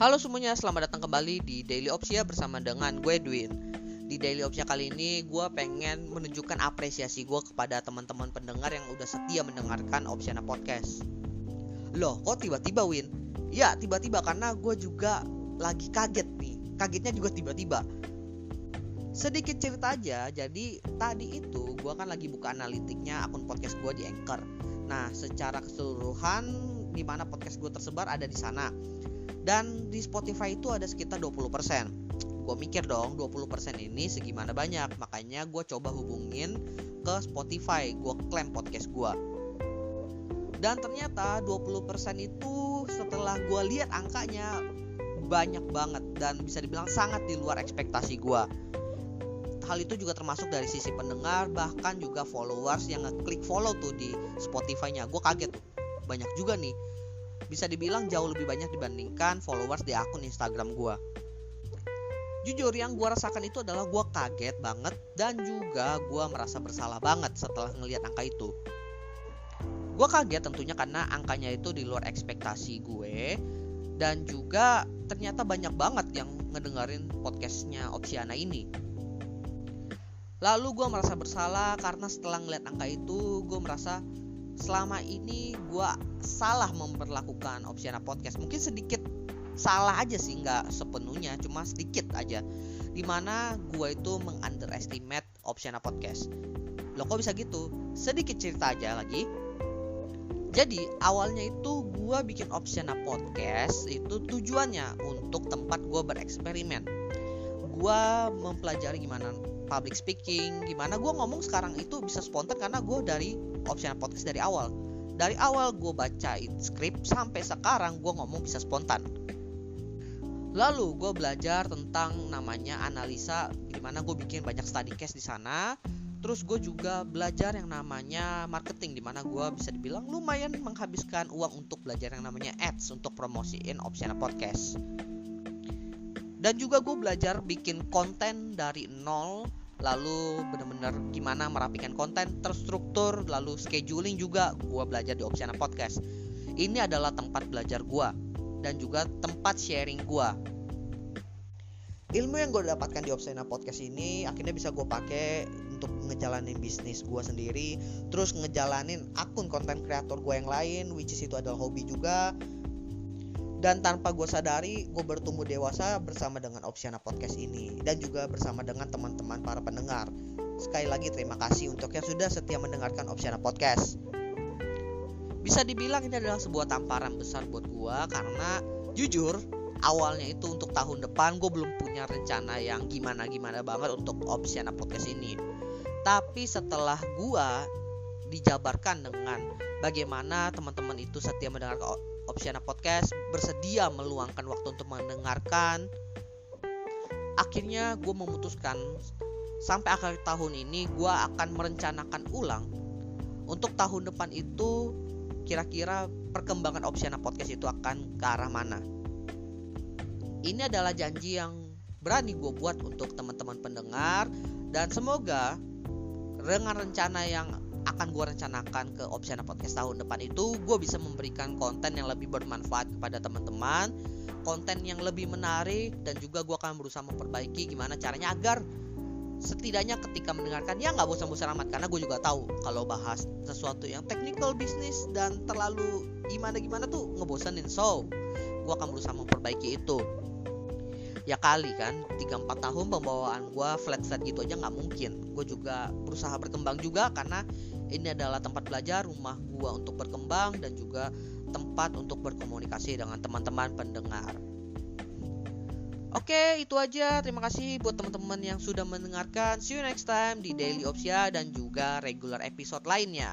Halo semuanya, selamat datang kembali di Daily Opsia bersama dengan gue Edwin. Di Daily Opsia kali ini gue pengen menunjukkan apresiasi gue kepada teman-teman pendengar yang udah setia mendengarkan Opsiana Podcast. Loh, kok tiba-tiba Win? Ya tiba-tiba karena gue juga lagi kaget nih. Kagetnya juga tiba-tiba. Sedikit cerita aja, jadi tadi itu gue kan lagi buka analitiknya akun podcast gue di Anchor. Nah, secara keseluruhan di mana podcast gue tersebar ada di sana. Dan di Spotify itu ada sekitar 20%. Gue mikir dong 20% ini segimana banyak. Makanya gue coba hubungin ke Spotify. Gue klaim podcast gue. Dan ternyata 20% itu setelah gue lihat angkanya banyak banget. Dan bisa dibilang sangat di luar ekspektasi gue. Hal itu juga termasuk dari sisi pendengar. Bahkan juga followers yang ngeklik follow tuh di Spotify-nya. Gue kaget tuh, banyak juga nih. Bisa dibilang jauh lebih banyak dibandingkan followers di akun Instagram gue. Jujur yang gue rasakan itu adalah gue kaget banget. Dan juga gue merasa bersalah banget setelah ngelihat angka itu. Gue kaget tentunya karena angkanya itu di luar ekspektasi gue. Dan juga ternyata banyak banget yang ngedengerin podcastnya Opsiana ini. Lalu gue merasa bersalah karena setelah ngeliat angka itu gue merasa selama ini gue salah memperlakukan Opsiana Podcast. Mungkin sedikit salah aja sih, gak sepenuhnya, cuma sedikit aja. Dimana gue itu meng-underestimate Opsiana Podcast. Loh kok bisa gitu? Sedikit cerita aja lagi. Jadi awalnya itu gue bikin Opsiana Podcast itu tujuannya untuk tempat gue bereksperimen. Gue mempelajari gimana public speaking, gimana gue ngomong sekarang itu bisa spontan karena gue dari Opsiana Podcast dari awal. Dari awal gue bacain skrip sampai sekarang gue ngomong bisa spontan. Lalu gue belajar tentang namanya analisa, gimana gue bikin banyak study case di sana. Terus gue juga belajar yang namanya marketing, dimana gue bisa dibilang lumayan menghabiskan uang untuk belajar yang namanya ads untuk promosiin Opsiana Podcast. Dan juga gue belajar bikin konten dari nol. Lalu benar-benar gimana merapikan konten terstruktur. Lalu scheduling juga gue belajar di Opsiana Podcast. Ini adalah tempat belajar gue. Dan juga tempat sharing gue. Ilmu yang gue dapatkan di Opsiana Podcast ini akhirnya bisa gue pakai untuk ngejalanin bisnis gue sendiri. Terus ngejalanin akun konten kreator gue yang lain, which is itu adalah hobi juga. Dan tanpa gue sadari, gue bertumbuh dewasa bersama dengan Opsiana Podcast ini. Dan juga bersama dengan teman-teman para pendengar. Sekali lagi terima kasih untuk yang sudah setia mendengarkan Opsiana Podcast. Bisa dibilang ini adalah sebuah tamparan besar buat gue. Karena jujur, awalnya itu untuk tahun depan gue belum punya rencana yang gimana-gimana banget untuk Opsiana Podcast ini. Tapi setelah gue dijabarkan dengan bagaimana teman-teman itu setia mendengarkan Opsiana Podcast, bersedia meluangkan waktu untuk mendengarkan. Akhirnya gue memutuskan sampai akhir tahun ini gue akan merencanakan ulang untuk tahun depan itu kira-kira perkembangan Opsiana Podcast itu akan ke arah mana. Ini adalah janji yang berani gue buat untuk teman-teman pendengar. Dan semoga dengan rencana yang akan gue rencanakan ke Opsiana Podcast tahun depan itu, gue bisa memberikan konten yang lebih bermanfaat kepada teman-teman, konten yang lebih menarik. Dan juga gue akan berusaha memperbaiki gimana caranya agar setidaknya ketika mendengarkan ya gak bosan-bosan amat. Karena gue juga tahu kalau bahas sesuatu yang technical business dan terlalu gimana-gimana tuh ngebosanin. So gue akan berusaha memperbaiki itu. Ya kali kan 3-4 tahun pembawaan gue flat-flat gitu aja gak mungkin. Gue juga berusaha berkembang juga karena ini adalah tempat belajar, rumah gue untuk berkembang. Dan juga tempat untuk berkomunikasi dengan teman-teman pendengar. Oke, itu aja. Terima kasih buat teman-teman yang sudah mendengarkan. See you next time di Daily Opsia dan juga regular episode lainnya.